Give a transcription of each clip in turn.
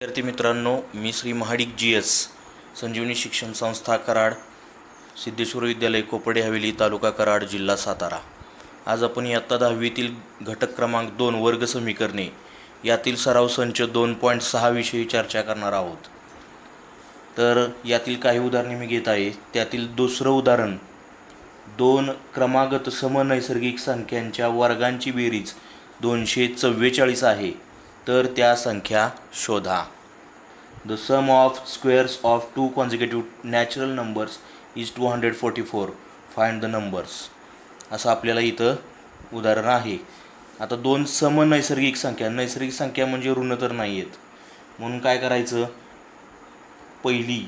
विद्यार्थी मित्रांनो, मी श्री महाडिक GS संजीवनी शिक्षण संस्था कराड, सिद्धेश्वर विद्यालय कोपडे हवेली, तालुका कराड, जिल्हा सातारा. आज आपण इयत्ता 10वीतील घटक क्रमांक 2 वर्ग समीकरणे यातील सराव संच 2.6 विषयी चर्चा करणार आहोत. तर यातील काही उदाहरणे मी घेत आहे. त्यातील दुसरं उदाहरण, 2 क्रमागत समनैसर्गिक संख्यांच्या वर्गांची बेरीज 244 आहे, तर त्या संख्या शोधा. The sum of squares of two consecutive natural numbers is 244. Find the numbers. असं आपल्याला इथं उदाहरण आहे. आता 2 समनैसर्गिक संख्या, नैसर्गिक संख्या म्हणजे ऋण तर नाही आहेत, म्हणून काय करायचं, पहिली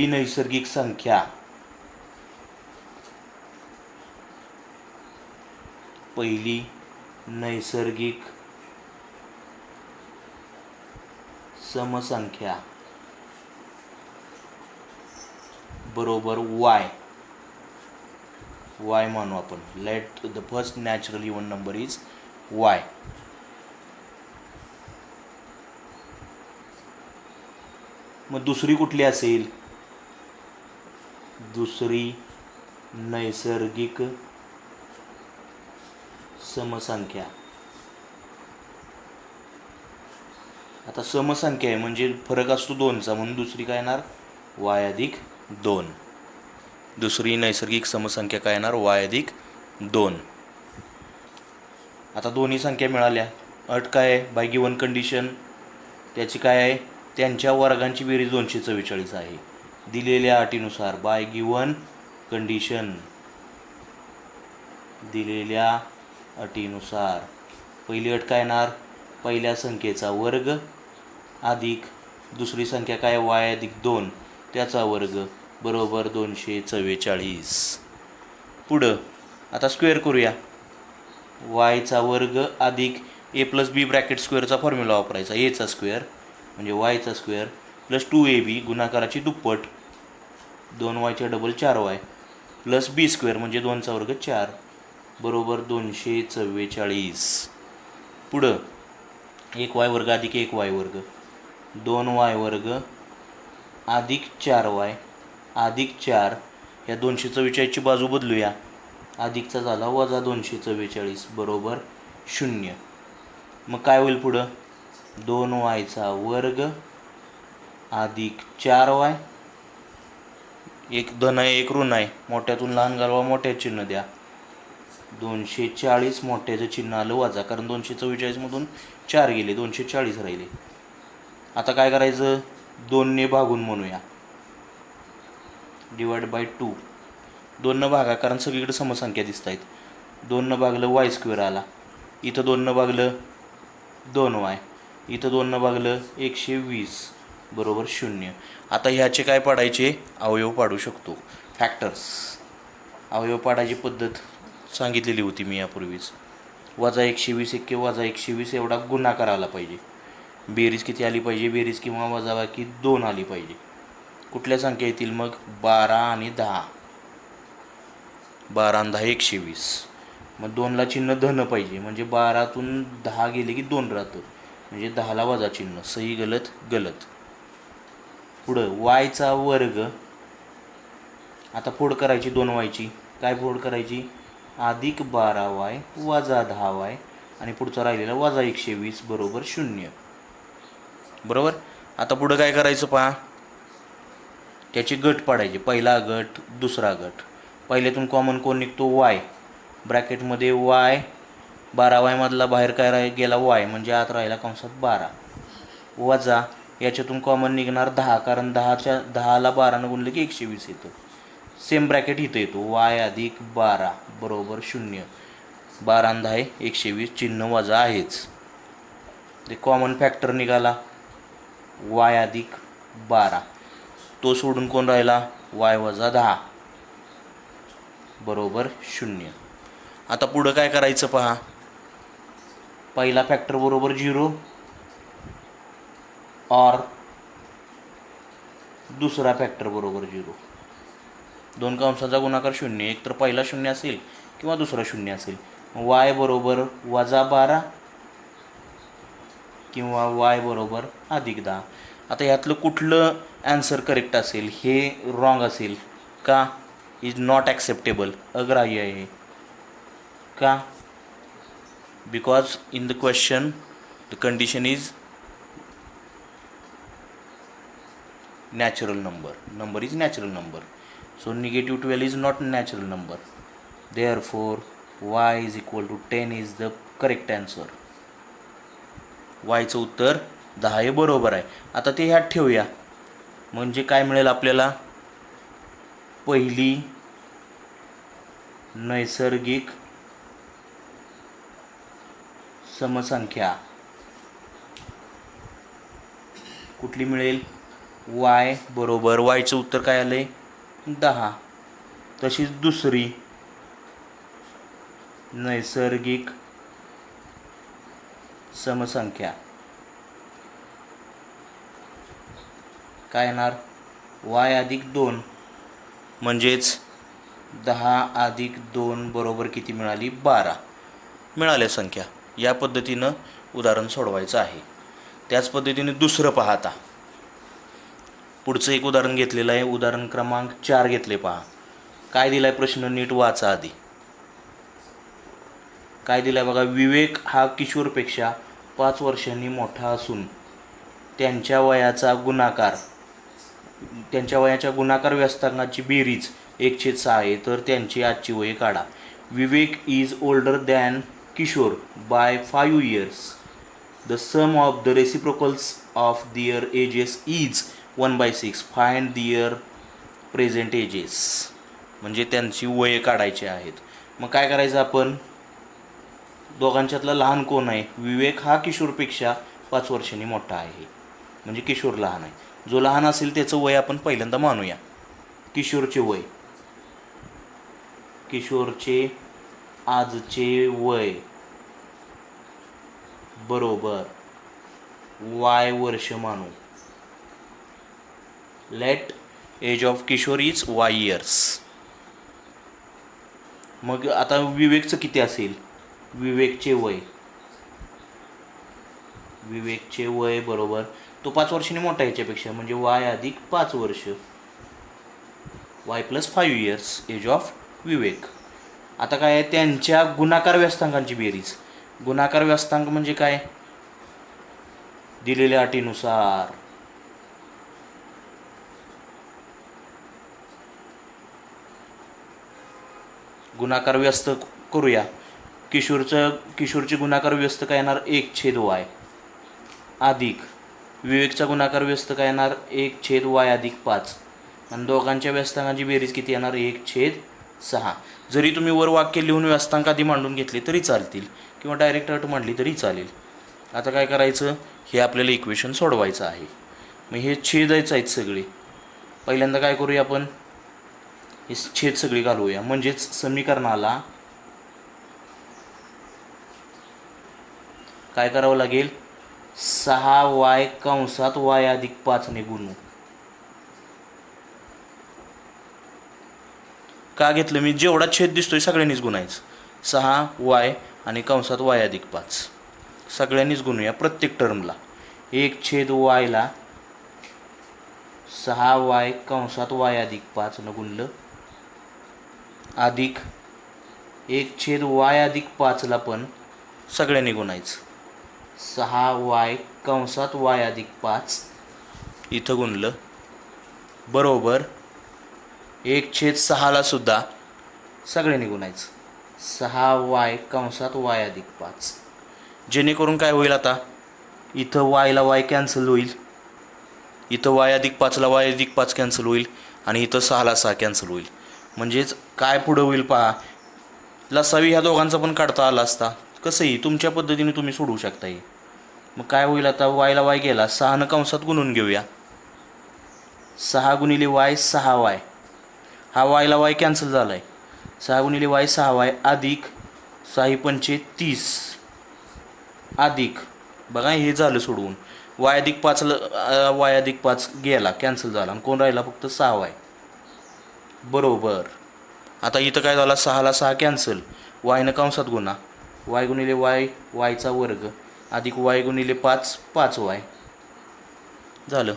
नैसर्गिक संख्या, पहिली नैसर्गिक समसंख्या बरोबर y मानू आपण. Let the first natural even number is y. मग दुसरी कुठली असेल? दुसरी नैसर्गिक समसंख्या. आता समसंख्या आहे म्हणजे फरक असतो 2चा, म्हणून दुसरी काय येणार, y अधिक 2. दुसरी नैसर्गिक समसंख्या काय येणार, y अधिक 2. आता दोन्ही संख्या मिळाल्या. अट काय आहे, बाय गिवन कंडिशन त्याची काय आहे, त्यांच्या वर्गांची बेरीज 244 आहे. दिलेल्या अटीनुसार, बाय गिवन कंडिशन, दिलेल्या अटीनुसार पहिली अट काय येणार, पहिल्या संख्येचा वर्ग अधिक दुसरी संख्या काय, y अधिक 2 त्याचा वर्ग बरोबर 244. पुढं आता स्क्वेअर करूया. yचा वर्ग अधिक a + b ब्रॅकेट स्क्वेअरचा फॉर्म्युला वापरायचा. aचा स्क्वेअर म्हणजे yचा स्क्वेअर प्लस 2ab गुणाकाराची दुप्पट 2y चे double 4y plus b square म्हणजे 2चा वर्ग 4 बरोबर 244. पुढं 1y वर्ग अधिक 1y वर्ग 2y वर्ग अधिक 4y अधिक 4. ह्या 244ची बाजू बदलूया, अधिकचा झाला वजा 244 बरोबर 0. मग काय होईल पुढं, 2yचा वर्ग अधिक 4y, एक धन आहे एक ऋण आहे, मोठ्यातून लहान घालवा, मोठ्यात चिन्ह द्या. 240 मोठ्याचं चिन्ह आलं वजा, कारण 244मधून 4 गेले, 240 राहिले. आता काय करायचं, 2ने भागून म्हणूया, डिवाइड बाय 2. 2 भागा, कारण सगळीकडे समसंख्या दिसत आहेत. 2 भागलं y स्क्वेअर आला, इथं 2 भागलं 2y, इथं 2 भागलं 120 बरोबर 0. आता ह्याचे काय पाडायचे, अवयव पाडू शकतो. फॅक्टर्स, अवयव पाडायची पद्धत सांगितलेली होती मी यापूर्वीच. वजा 120 एक्के वजा 120 एवढा गुणाकार आला पाहिजे. बेरीज किती आली पाहिजे, बेरीज किंवा वजाबाकी 2 आली पाहिजे. कुठल्या संख्या येतील मग, 12 आणि 10. 12 आणि 10 120. मग 2ला चिन्ह धन पाहिजे, म्हणजे 12तून 10 गेले की 2 राहतं, म्हणजे 10ला वजा चिन्ह. सही गलत गलत. पुढं yचा वर्ग, आता फोड करायची 2y. काय फोड करायची, अधिक 12y वजा 10y आणि पुढचा राहिलेला वजा 120 बरोबर 0 बरोबर. आता पुढं काय करायचं पहा, त्याचे गट पाडायचे. पहिला गट, दुसरा गट. पहिल्यातून कॉमन कोण निघतो, y. ब्रॅकेटमध्ये y, 12y मधला बाहेर काय गेला y, म्हणजे आत राहिला कंसात 12 वजा याच्यातून कॉमन निघणार 10, कारण 10ला 12ने गुणलं की 120 येतं. सेम ब्रॅकेट इथं येतो, y अधिक 12 बरोबर 0. 12 आणि 10 120, चिन्ह वजा आहेच. ते कॉमन फॅक्टर निघाला y अधिक 12, तो सोडून कोण राहिला, y वजा 10 बरोबर 0. आता पुढं काय करायचं पहा, पहिला फॅक्टर बरोबर 0 और दुसरा फॅक्टर बरोबर 0. दोन कंसाचा गुणाकार 0, एक तर पहिला 0 असेल किंवा दुसरा 0 असेल. y बरोबर -12 किंवा वाय बरोबर अधिक 10. आता यातलं कुठलं ॲन्सर करेक्ट असेल? हे रॉंग असेल का? इज नॉट ॲक्सेप्टेबल, अग्राह्य आहे. का? Because in the question the condition is natural number is natural number, so -12 is not natural number, therefore y is equal to 10 is the correct answer. y चं उत्तर 10 हे बरोबर आहे. आता ते ह्यात ठेवूया, म्हणजे काय मिळेल आपल्याला? पहिली नैसर्गिक समसंख्या कुठली मिळेल? y बरोबर, y चं उत्तर काय आलं आहे? 10. तशीच दुसरी नैसर्गिक समसंख्या काय येणार? y अधिक 2, म्हणजेच 10 अधिक 2 बरोबर किती मिळाली? 12 मिळाल्या संख्या. या पद्धतीनं उदाहरण सोडवायचं आहे. त्याच पद्धतीने दुसरं पाहता, पुढचं एक उदाहरण घेतलेलं आहे. उदाहरण क्रमांक 4 घेतले. पहा काय दिलाय प्रश्न, नीट वाचा आधी. काय दिलाय बघा. विवेक हा किशोरपेक्षा 5 वर्षांनी मोठा असून त्यांच्या वयाच्या गुणाकार व्यस्तांकाची बेरीज 1/6 आहे, तर त्यांची आजची वये काढा. Vivek is older than Kishore by 5 years. The sum of the reciprocals of their ages is 1/6. Find their present ages. म्हणजे त्यांची वये काढायची आहेत. मग काय करायचं आपण? दोघांच्यातला लहान कोण आहे? विवेक हा किशोरपेक्षा 5 वर्षांनी मोठा आहे, म्हणजे किशोर लहान आहे. जो लहान असेल त्याचं वय आपण पहिल्यांदा मानूया. किशोरचे वय, किशोरचे आजचे वय बरोबर y वर्ष मानू. Let age of Kishore is y years. मग आता विवेकचं किती असेल? विवेकचे वय बरोबर, तो 5 वर्षांनी मोठा याच्यापेक्षा, म्हणजे y अधिक 5 वर्ष, y + 5 years एज ऑफ विवेक. आता काय आहे? त्यांच्या गुणाकार व्यस्तांकांची बेरीज. गुणाकार व्यस्तांक म्हणजे काय? दिलेल्या अटीनुसार गुणाकार व्यस्त करूया. किशोरचे गुणाकार व्यस्त काय येणार? 1/y अधिक विवेकचा गुणाकार व्यस्त काय येणार? 1/y अधिक 5. आणि दोघांच्या व्यस्तांकांची बेरीज किती येणार? 1/6. जरी तुम्ही वर वाक्य लिहून व्यस्तांक आधी मांडून घेतले तरी चालतील, किंवा डायरेक्ट अट मांडली तरी चालेल. आता काय करायचं? हे आपल्याला इक्वेशन सोडवायचं आहे. मग हे छेदायचं आहेत सगळे. पहिल्यांदा काय करूया आपण? हे छेद सगळी घालूया, म्हणजेच समीकरणाला काय करावं लागेल? 6y कंसात y अधिक 5 ने गुणू. का घेतलं मी? जेवढा छेद दिसतोय सगळ्यांनीच गुणायचं. 6y आणि कंसात y अधिक 5 सगळ्यांनीच गुणूया प्रत्येक टर्मला. 1/y ला 6y कंसात y अधिक 5 न गुणलं, अधिक 1/y अधिक 5 ला पण सगळ्यांनी गुणायचं. 6y कंसात y अधिक 5 इथं गुणलं, बरोबर 1/6 ला सुद्धा सगळ्यांनी गुणायचं. 6y कंसात y अधिक 5. जेणेकरून काय होईल? आता इथं y ला y कॅन्सल होईल, इथं y अधिक 5 ला y अधिक 5 कॅन्सल होईल, आणि इथं 6 ला 6 कॅन्सल होईल. म्हणजेच काय पुढं होईल पहा. लसावी ह्या दोघांचा पण काढता आला असता. कसंही तुमच्या पद्धतीने तुम्ही सोडवू शकता. मग काय होईल? आता y ला y गेला, 6 न कंसात गुणून घेऊया. 6 गुणिले y 6y. हा y ला y कॅन्सल झाला आहे. 6 गुणिले y 6y अधिक 6 पंचे 30 अधिक, बघा हे झालं सोडवून. y अधिक 5 y अधिक 5 गेला, कॅन्सल झाला, आणि कोण राहिला? फक्त 6y बरोबर. आता इथं काय झाला? 6 ला 6 कॅन्सल, y न कंसात गुणा, y गुणिले y y चा वर्ग अधिक वाय गुणिले 5 5y झालं.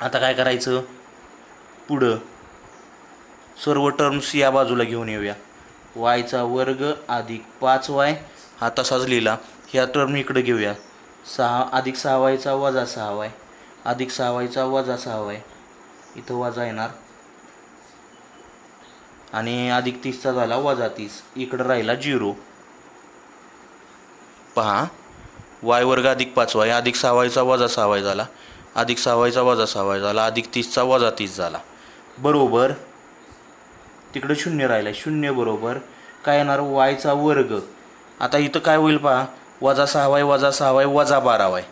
आता काय करायचं, पुढं सर्व टर्म्स या बाजूला घेऊन येऊया. वायचा वर्ग अधिक 5y हा तसाच लिहिला. ह्या टर्म इकडे घेऊया. 6 अधिक 6y वजा 6y अधिक 6y वजा 6y इथं वजा येणार आणि अधिक 30चा झाला वजा 30. इकडं राहिला 0. पहा, वाय वर्ग अधिक 5y अधिक 6y वजा 6y झाला अधिक 6y वजा 6y झाला अधिक 30चा वजा 30 झाला बरोबर. तिकडे 0 राहिला. 0 बरोबर काय येणार, वायचा वर्ग. आता इथं काय होईल पहा, वजा 6y वजा 6y वजा 12y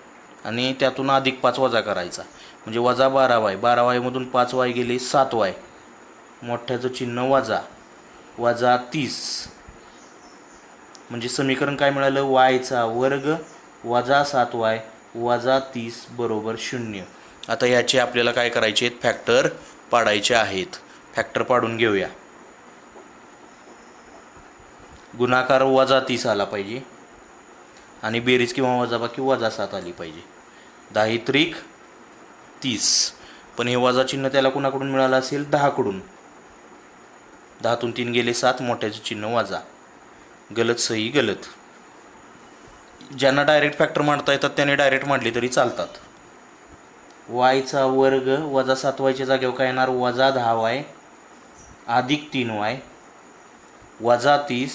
आणि त्यातून अधिक 5 वजा करायचा म्हणजे वजा 12y. 12y मधून 5y गेले 7y, मोठ्याचं चिन्ह वजा, वजा 30 म्हणजे समीकरण काय मिळालं, वायचा वर्ग वजा 7y वजा 30 बरोबर 0. आता याचे आपल्याला काय करायचे आहेत, फॅक्टर पाडायचे आहेत. फॅक्टर पाडून घेऊया. गुणाकार वजा 30 आला पाहिजे आणि बेरीज किंवा वजाबाकी वजा 7 आली पाहिजे. 10 त्रिक 30, पण हे वजा चिन्ह त्याला कुणाकडून मिळालं असेल, 10 कडून. 10तून 3 गेले 7, मोठ्याचे चिन्ह वजा. गलत सही गलत. ज्यांना डायरेक्ट फॅक्टर मांडता येतात त्याने डायरेक्ट मांडले तरी चालतात. वायचा वर्ग वजा 7yच्या जागेवर काय येणार, वजा 10y अधिक 3y वजा 30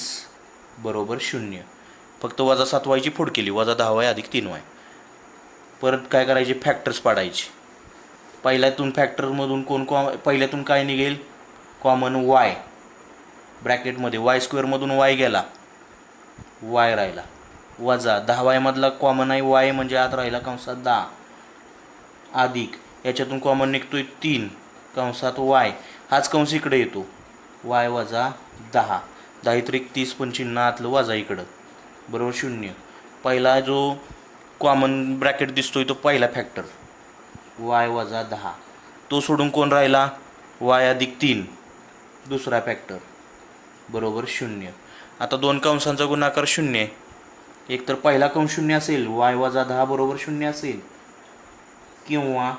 बरोबर 0. फक्त वजा 7yची फोड केली, वजा 10y अधिक 3y. परत काय करायचे, फॅक्टर्स पाडायचे. पहिल्यातून फॅक्टरमधून पहिल्यातून काय निघेल, कॉमन y ब्रॅकेटमध्ये y स्क्वेअरमधून y गेला, y राहिला, वजा 10y मधला कॉमन आहे y म्हणजे आत राहिला कंसात 10 अधिक याच्यातून कॉमन निघतोय 3 कंसात y, हाच कंस इकडे येतो y वजा 10. 10 त्रिक 30 पण चिन्ह आतलं वजा इकडं बरोबर 0. पहिला जो कॉमन ब्रॅकेट दिसतोय तो पहिला फॅक्टर y वजा 10. तो सोडून कोण राहिला, y अधिक 3 दुसरा फॅक्टर बरोबर 0. आता दोन कंसांचा गुणाकार 0. एक तर पहिला कंस 0 असेल, y वजा 10 बरोबर 0 असेल, किंवा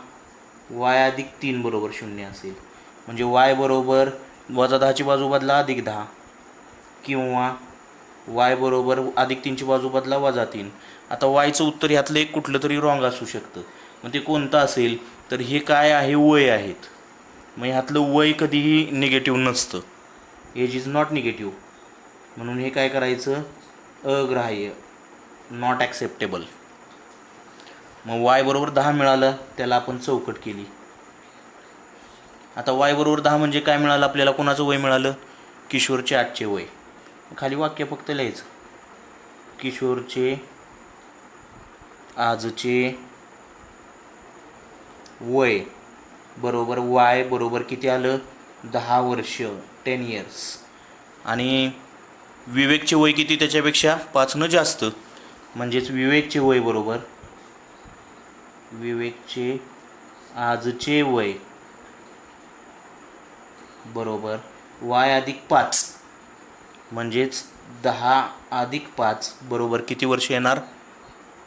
y अधिक 3 बरोबर 0 असेल. म्हणजे y बरोबर वजा 10ची बाजू बदला अधिक 10, किंवा y बरोबर अधिक 3ची बाजू बदला वजा 3. आता yचं उत्तर ह्यातलं एक कुठलं तरी रॉंग असू शकतं. मग ते कोणतं असेल, तर हे काय आहे, वय आहेत. मग ह्यातलं वय कधीही निगेटिव्ह नसतं, एज इज नॉट निगेटिव्ह. म्हणून हे काय करायचं, अग्राह्य, नॉट ॲक्सेप्टेबल. मग y बरोबर 10 मिळालं, त्याला आपण चौकट केली. आता y बरोबर 10 म्हणजे काय मिळालं आपल्याला, कोणाचं वय मिळालं, किशोरचे आजचे वय. खाली वाक्य फक्त लिहायचं, किशोरचे आजचे वय बरोबर y बरोबर किती आलं, 10 वर्ष, 10 years. आणि विवेकचे वय किती, त्याच्यापेक्षा 5 न जास्त. म्हणजेच विवेकचे वय बरोबर विवेकचे आजचे वय बरोबर y अधिक 5 म्हणजेच 10 अधिक 5 बरोबर किती वर्ष येणार,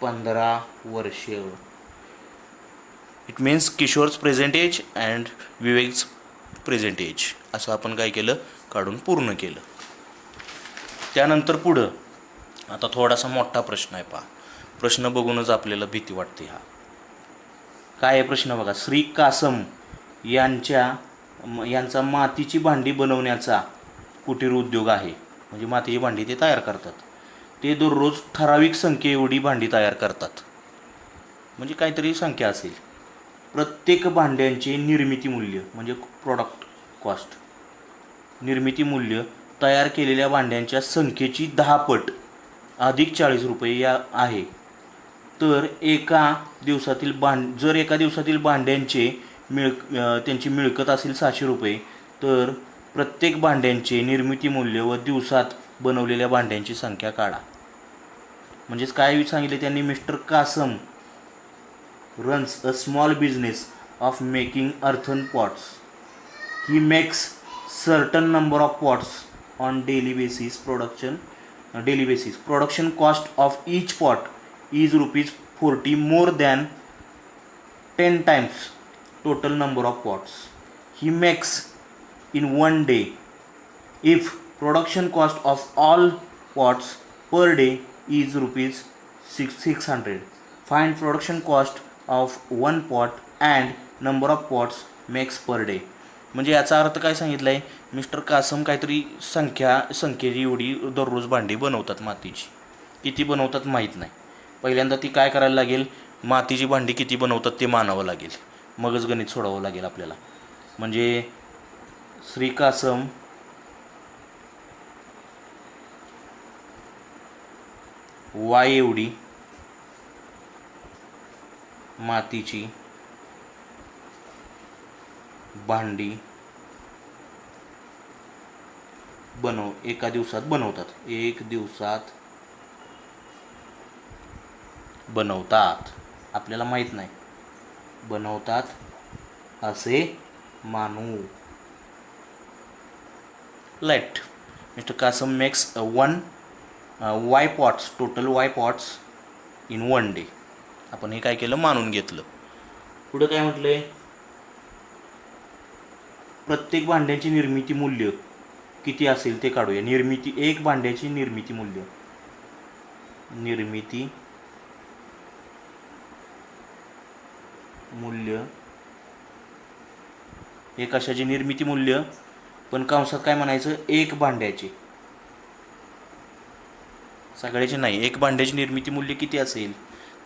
15 वर्ष. It means Kishore's present age and Vivek's present age असं आपण काय केलं, काढून पूर्ण केलं. त्यानंतर पुढं आता थोडासा मोठा प्रश्न आहे. पहा, प्रश्न बघूनच आपल्याला भीती वाटते. हा काय आहे प्रश्न बघा. श्री कासम यांचा मातीची भांडी बनवण्याचा कुटीर उद्योग आहे. म्हणजे मातीची भांडी ते तयार करतात. ते दररोज ठराविक संख्ये एवढी भांडी तयार करतात, म्हणजे काहीतरी संख्या असेल. प्रत्येक भांड्यांचे निर्मिती मूल्य म्हणजे प्रॉडक्ट कॉस्ट, निर्मिती मूल्य तयार केलेल्या भांड्यांच्या संख्येची 10 पट अधिक 40 रुपये आहे. तर एका दिवसातील जर एका दिवसातील भांड्यांचे त्यांची मिळकत असेल 600 रुपये, तर प्रत्येक भांड्यांचे निर्मिती मूल्य व दिवसात बनवलेल्या भांड्यांची संख्या काढा. म्हणजेच काय सांगितले त्यांनी, mister Kasam runs a small business of making earthen pots. He makes certain number of pots on daily basis. Production cost of each pot is rupees 40 more than 10 times total number of pots he makes in one day if production cost of all pots per day is rupees 600. Find production cost of one pot and number of pots makes per day. म्हणजे याचा अर्थ काय सांगितलं आहे, mister Kasam काहीतरी संख्येची एवढी दररोज भांडी बनवतात मातीची. किती बनवतात माहीत नाही. पहिल्यांदा ती काय करायला लागेल, मातीची भांडी किती बनवतात ते मानावं लागेल, मगच गणित सोडावं लागेल आपल्याला. म्हणजे श्री कासम वाय एवढी मातीची भांडी एका दिवसात बनवतात. एक दिवसात बनवतात, आपल्याला माहीत नाही, बनवतात असे मानू. Let mister Kasam makes one y pots, total y pots in one day. आपण हे काय केलं, मानून घेतलं. पुढं काय म्हटलंय, प्रत्येक भांड्याची निर्मिती मूल्य किती असेल ते काढूया. एक भांड्याची निर्मिती मूल्य एक कशाची निर्मिती मूल्य, पण कंसात काय म्हणायचं, एक भांड्याचे, सगळ्याचे नाही. एक भांड्याची निर्मिती मूल्य किती असेल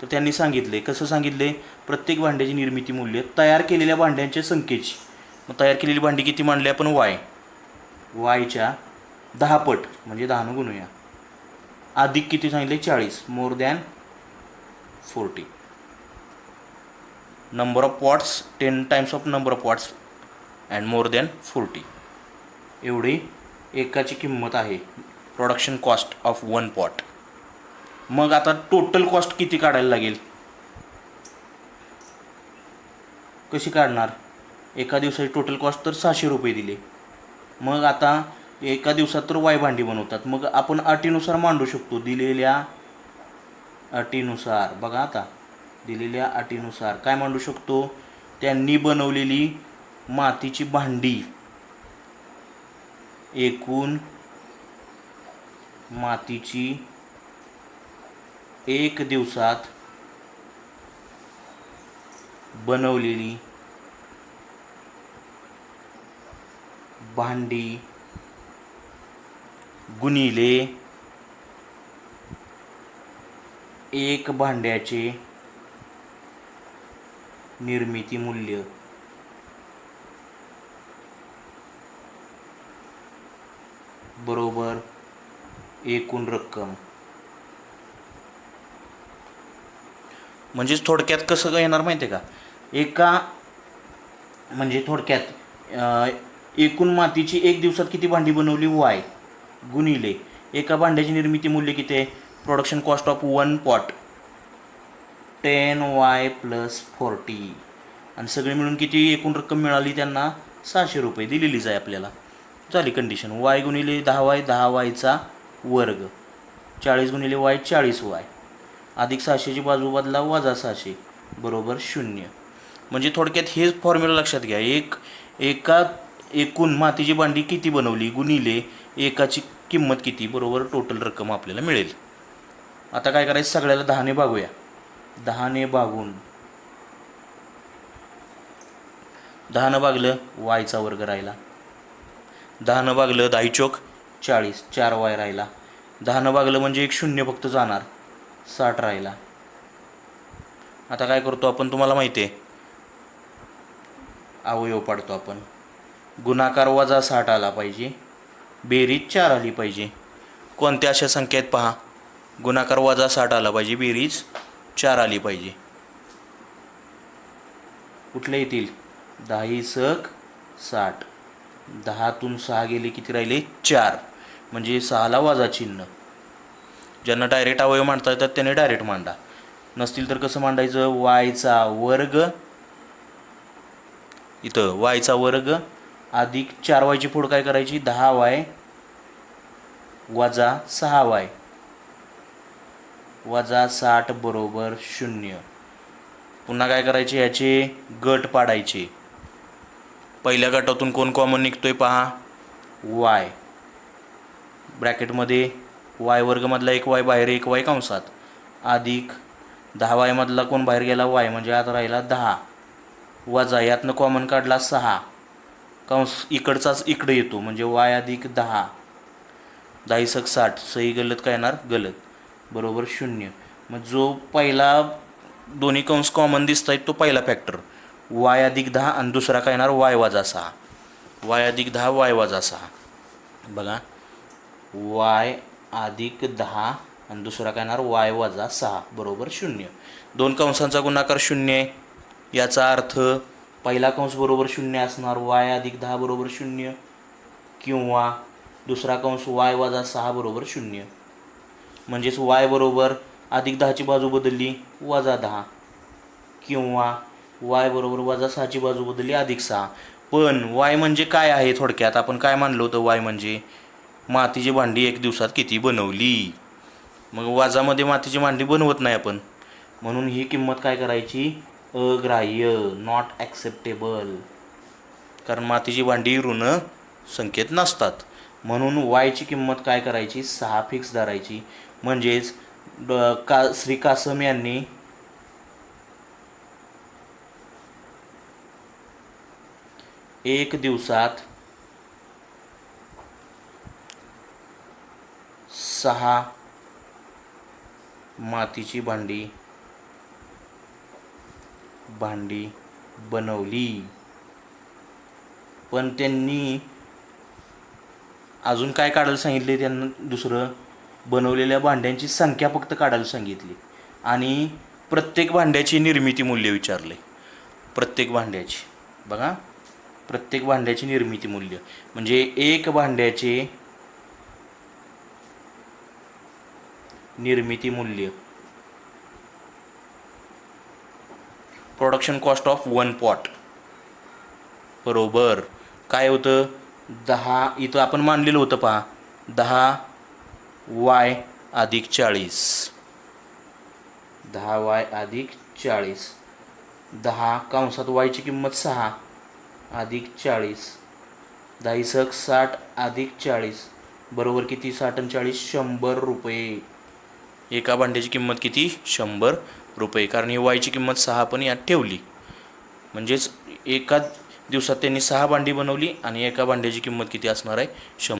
तर त्यांनी सांगितले. कसं सांगितले, प्रत्येक भांड्याची निर्मिती मूल्य तयार केलेल्या भांड्यांच्या संख्येची. मग तयार केलेली भांडी किती मांडली आपण, वायच्या 10 पट, म्हणजे 10 गुणूया. अधिक किती सांगितले, 40, more than 40. Number of pots 10 times of number of pots and more than 40. एवढी एकाची किंमत आहे, production cost of one pot. मग आता टोटल कॉस्ट किती काढायला लागेल, कशी काढणार. एका दिवसाची टोटल कॉस्ट तर 600 रुपये दिले. मग आता एका दिवसात तर वाय भांडी बनवतात, मग आपण अटीनुसार मांडू शकतो. दिलेल्या अटीनुसार, बघा आता दिलेल्या अटीनुसार काय मांडू शकतो, त्यांनी बनवलेली मातीची भांडी, एकूण मातीची एक दिवसात बनवलेली भांडी गुणिले एक भांड्याचे निर्मिती मूल्य बरोबर एकूण रक्कम. म्हणजेच थोडक्यात कसं येणार माहिती आहे का, म्हणजे थोडक्यात एकूण मातीची एक दिवसात किती भांडी बनवली वाय गुणिले एका भांड्याची निर्मिती मूल्य किती आहे, production cost of one pot 10y + 40, आणि सगळे मिळून किती एकूण रक्कम मिळाली त्यांना, 600 रुपये दिलेलीच आहे आपल्याला. झाली कंडिशन. वाय गुणिले 10y 10yचा वर्ग, 40 गुणिले वाय 40y, अधिक 600ची बाजू बदला वजा 600 बरोबर 0. म्हणजे थोडक्यात हेच फॉर्म्युला लक्षात घ्या, एका एकूण मातीची भांडी किती बनवली गुणिले एकाची किंमत किती बरोबर टोटल रक्कम आपल्याला मिळेल. आता काय करायचं, सगळ्याला 10ने भागूया. 10ने भागून 10 भागलं वायचा वर्ग राहिला, 10 भागलं 10 चोक 40, 4y राहिला. 10 भागलं म्हणजे एक 0 फक्त जाणार, 60 राहिला. आता काय करतो आपण, तुम्हाला माहिती आहे, अवयव पाडतो आपण. गुणाकार वजा 60 आला पाहिजे, बेरीज 4 आली पाहिजे. कोणत्या अशा संख्या आहेत पहा, गुणाकार वजा 60 आला पाहिजे, बेरीज 4 आली पाहिजे. कुठल्या येतील, 10 * 60, 10तून 6 गेले किती राहिले, 4, म्हणजे 6ला वजा चिन्ह. ज्यांना डायरेक्ट अवयव मांडता येतात त्याने डायरेक्ट मांडा, नसतील तर कसं मांडायचं, वायचा वर्ग, इथं वायचा वर्ग अधिक 4yची फोड काय करायची, 10y वजा 6y वजा 60 बरोबर 0. पुन्हा काय करायचे, याचे गट पाडायचे. पहिल्या गटातून कोण कॉमन निघतोय पहा, वाय. ब्रॅकेटमध्ये वाय वर्गमधला एक वाय बाहेर, एक वाय कंसात, अधिक 10y मधला कोण बाहेर गेला, वाय, म्हणजे आता राहिला 10, वजा यातनं कॉमन काढला 6, कंस इकडचाच इकडे येतो म्हणजे वाय अधिक 10, 10 60, सही गलत काय येणार, गलत, बरोबर 0. मग जो पहिला दोन्ही कंस कॉमन दिसत आहेत तो पहिला फॅक्टर वाय अधिक 10, आणि दुसरा काय येणार, वाय वजा 6, वाय अधिक 10 वाय वजा 6. बघा, वाय अधिक 10 आणि दुसरा काय येणार, वाय वजा 6 बरोबर 0. दोन कंसांचा गुणाकार 0 आहे, याचा अर्थ पहिला कंस बरोबर 0 असणार, वाय अधिक 10 बरोबर 0, किंवा दुसरा कंस वाय वजा 6 बरोबर 0. म्हणजेच वाय बरोबर अधिक 10ची बाजू बदलली वजा 10, किंवा वाय बरोबर वजा 6ची बाजू बदलली अधिक 6. पण वाय म्हणजे काय आहे, थोडक्यात आपण काय मानलं होतं, वाय म्हणजे मातीची भांडी एक दिवसात किती बनवली. मग वाजामध्ये मातीची भांडी बनवत नाही आपण, म्हणून ही किंमत काय करायची, अग्राह्य, नॉट ॲक्सेप्टेबल, कारण मातीची भांडी ऋण संख्येत नसतात. म्हणून वायची किंमत काय करायची, 6 फिक्स धरायची. म्हणजेच श्री कासम यांनी एक दिवसात 6 मातीची भांडी बनवली. पण त्यांनी अजून काय काढायला सांगितले, त्यांना दुसरं बनवलेल्या भांड्यांची संख्या फक्त काढायला सांगितली, आणि प्रत्येक भांड्याची निर्मिती मूल्य विचारले. प्रत्येक भांड्याची, बघा, प्रत्येक भांड्याची निर्मिती मूल्य म्हणजे एक भांड्याचे निर्मिती मूल्य, प्रोडक्शन कॉस्ट ऑफ 1 पॉट बरोबर काय होतं, 10, इथं आपण मानलेलं होतं पहा, 10y अधिक 40, 10y अधिक 40, 10 कंसात वायची किंमत 6 अधिक 40, 10 60 अधिक 40 बरोबर किती, 60 आणि 40 100 रुपये. एका भांड्याची किंमत किती, 100 रुपये, कारण ही वायची किंमत 6 पण यात ठेवली. म्हणजेच एका दिवसात त्यांनी 6 भांडी बनवली, आणि एका भांड्याची किंमत किती असणार आहे, 100.